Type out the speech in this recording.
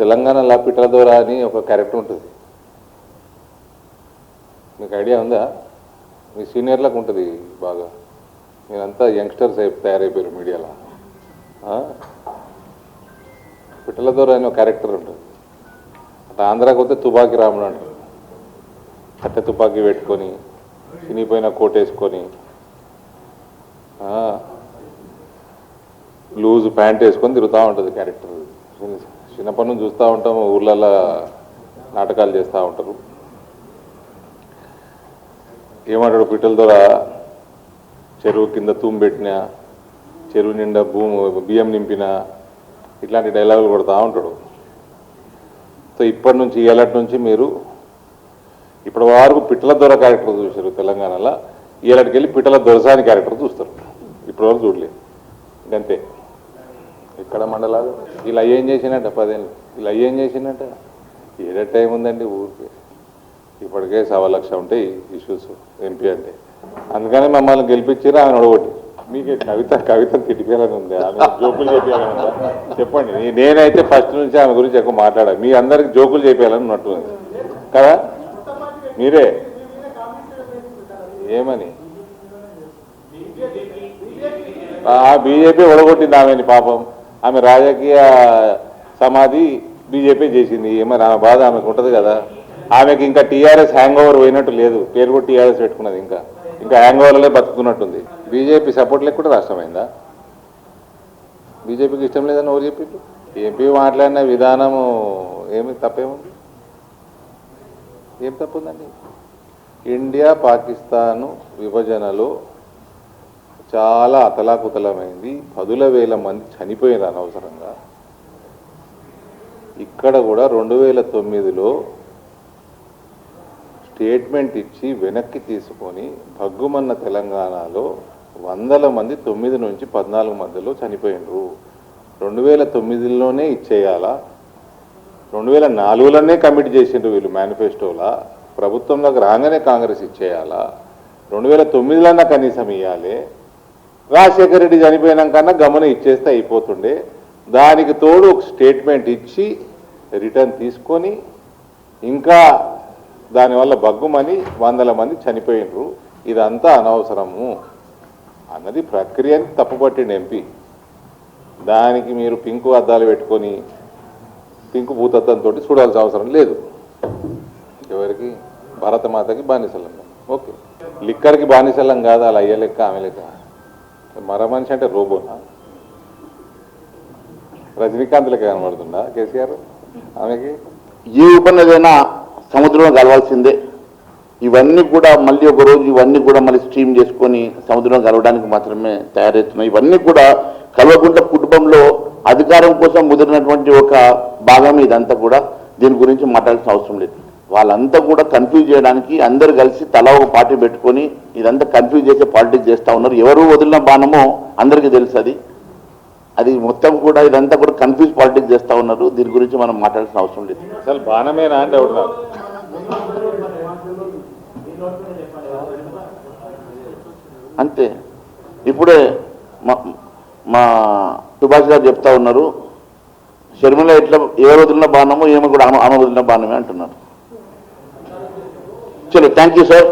తెలంగాణలో పిట్టల దొర అని ఒక క్యారెక్టర్ ఉంటుంది. మీకు ఐడియా ఉందా? మీ సీనియర్లకు ఉంటుంది బాగా. మీరంతా యంగ్స్టర్స్ తయారైపోయారు మీడియాలో. పిట్టల దొర అని ఒక క్యారెక్టర్ ఉంటుంది. అట్లా ఆంధ్రాకి వస్తే తుపాకీ రాముడు అంటారు. కట్టె తుపాకీ పెట్టుకొని చినిపోయిన కోట్ వేసుకొని లూజ్ ప్యాంట్ వేసుకొని తిరుగుతూ ఉంటుంది క్యారెక్టర్. చిన్నప్పటి నుంచి చూస్తూ ఉంటాము, ఊర్లలో నాటకాలు చేస్తూ ఉంటారు. ఏమంటాడు పిట్టల దొర? చెరువు కింద తూము పెట్టినా, చెరువు నిండా బియ్యం నింపినా, ఇట్లాంటి డైలాగులు కొడతా ఉంటాడు. సో ఇప్పటి నుంచి ఏళ్ళటి నుంచి మీరు ఇప్పటి వరకు పిట్టల దొర క్యారెక్టర్ చూశారు తెలంగాణలో. ఏళ్ళటికి వెళ్ళి పిట్టల దొరసాని క్యారెక్టర్ చూస్తారు. ఇప్పటి వరకు చూడలేదు. ఇంకంతే. ఇక్కడ మండలాలు ఇలా ఏం చేసినట్ట 10 ఏళ్ళు ఇలా ఏం చేసినట్ట? ఏడే టైం ఉందండి ఊరికి. ఇప్పటికే 1,00,000 ఉంటాయి ఇష్యూస్ ఎంపీ అంటే. అందుకని మమ్మల్ని గెలిపించారు. ఆమె ఒడగొట్టి. మీకు కవిత తిట్టిపోయాలని ఉంది, ఆమె జోకులు చేయాలని ఉందా? చెప్పండి. నేనైతే ఫస్ట్ నుంచి ఆమె గురించి ఎక్కువ మాట్లాడాలి. మీ అందరికి జోకులు చేయాలని ఉన్నట్టున్నది కదా? మీరే ఏమని బీజేపీ ఒడగొట్టింది ఆమెని. పాపం ఆమె రాజకీయ సమాధి బీజేపీ చేసింది. ఏమని ఆమె బాధ ఆమెకు ఉంటుంది కదా. ఆమెకి ఇంకా టీఆర్ఎస్ హ్యాంగ్ ఓవర్ పోయినట్టు లేదు. పేరు కూడా టీఆర్ఎస్ పెట్టుకున్నది. ఇంకా హ్యాంగ్ ఓవర్లే బతుకుతున్నట్టుంది. బీజేపీ సపోర్ట్ లేకుండా రాష్ట్రమైందా? బీజేపీకి ఇష్టం లేదని ఎవరు చెప్పిండు? ఎంపీ మాట్లాడిన విధానము ఏమి తప్పేముంది? ఏం తప్పుందండి? ఇండియా పాకిస్తాను విభజనలో చాలా అతలాకుతలమైంది. 10,000 మంది చనిపోయినారు అనవసరంగా. ఇక్కడ కూడా 2009లో స్టేట్మెంట్ ఇచ్చి వెనక్కి తీసుకొని భగ్గుమన్న తెలంగాణలో 100 మంది 9 నుంచి 14 మధ్యలో చనిపోయినరు. 2009లోనే ఇచ్చేయాలా? 2004లోనే కమిట్ చేసిండ్రు వీళ్ళు మేనిఫెస్టోలా. ప్రభుత్వంలోకి రాగానే కాంగ్రెస్ ఇచ్చేయాలా? 2009లోనే కనీసం ఇవ్వాలి. రాజశేఖర రెడ్డి చనిపోయినాకన్నా గమనం ఇచ్చేస్తే అయిపోతుండే. దానికి తోడు ఒక స్టేట్మెంట్ ఇచ్చి రిటర్న్ తీసుకొని ఇంకా దానివల్ల బగ్గుమని 100 మంది చనిపోయినరు. ఇదంతా అనవసరము అన్నది ప్రక్రియని తప్పుపట్టిండు ఎంపీ. దానికి మీరు పింకు అద్దాలు పెట్టుకొని పింకు భూతత్వంతో చూడాల్సిన అవసరం లేదు. ఎవరికి? భారతమాతకి బానిసలం. ఓకే, లిక్కర్కి బానిసలం కాదు. అలా అయ్యే లెక్క ఆమె లెక్క. మర మనిషి అంటే రోబోనా? రజనీకాంత్ లెక్క కనబడుతుందా కేసీఆర్ ఆమెకి? ఏ ఉపన్నదైనా సముద్రంలో కలవాల్సిందే. ఇవన్నీ కూడా మళ్ళీ ఒక రోజు ఇవన్నీ కూడా మళ్ళీ స్ట్రీమ్ చేసుకొని సముద్రంలో కలవడానికి మాత్రమే తయారవుతున్నాయి. ఇవన్నీ కూడా కల్వకుంట్ల కుటుంబంలో అధికారం కోసం ముదిరినటువంటి ఒక భాగం ఇదంతా కూడా. దీని గురించి మాట్లాడాల్సిన అవసరం లేదు. వాళ్ళంతా కూడా కన్ఫ్యూజ్ చేయడానికి అందరు కలిసి తలా ఒక పార్టీ పెట్టుకొని ఇదంతా కన్ఫ్యూజ్ చేసే పాలిటిక్స్ చేస్తూ ఉన్నారు. ఎవరు వదిలిన బాణమో అందరికీ తెలుసు. అది మొత్తం కూడా ఇదంతా కూడా కన్ఫ్యూజ్ పాలిటిక్స్ చేస్తూ ఉన్నారు. దీని గురించి మనం మాట్లాడాల్సిన అవసరం లేదు. అసలు బాణమేనా అంటే అంతే. ఇప్పుడే మా సుభాష్ గారు చెప్తా ఉన్నారు, షర్మిల ఎట్లా ఎవరు వదిలిన బాణమో ఏమో కూడా ఆమె వదిలిన బాణమే అంటున్నారు. చలో, థ్యాంక్ యూ సార్.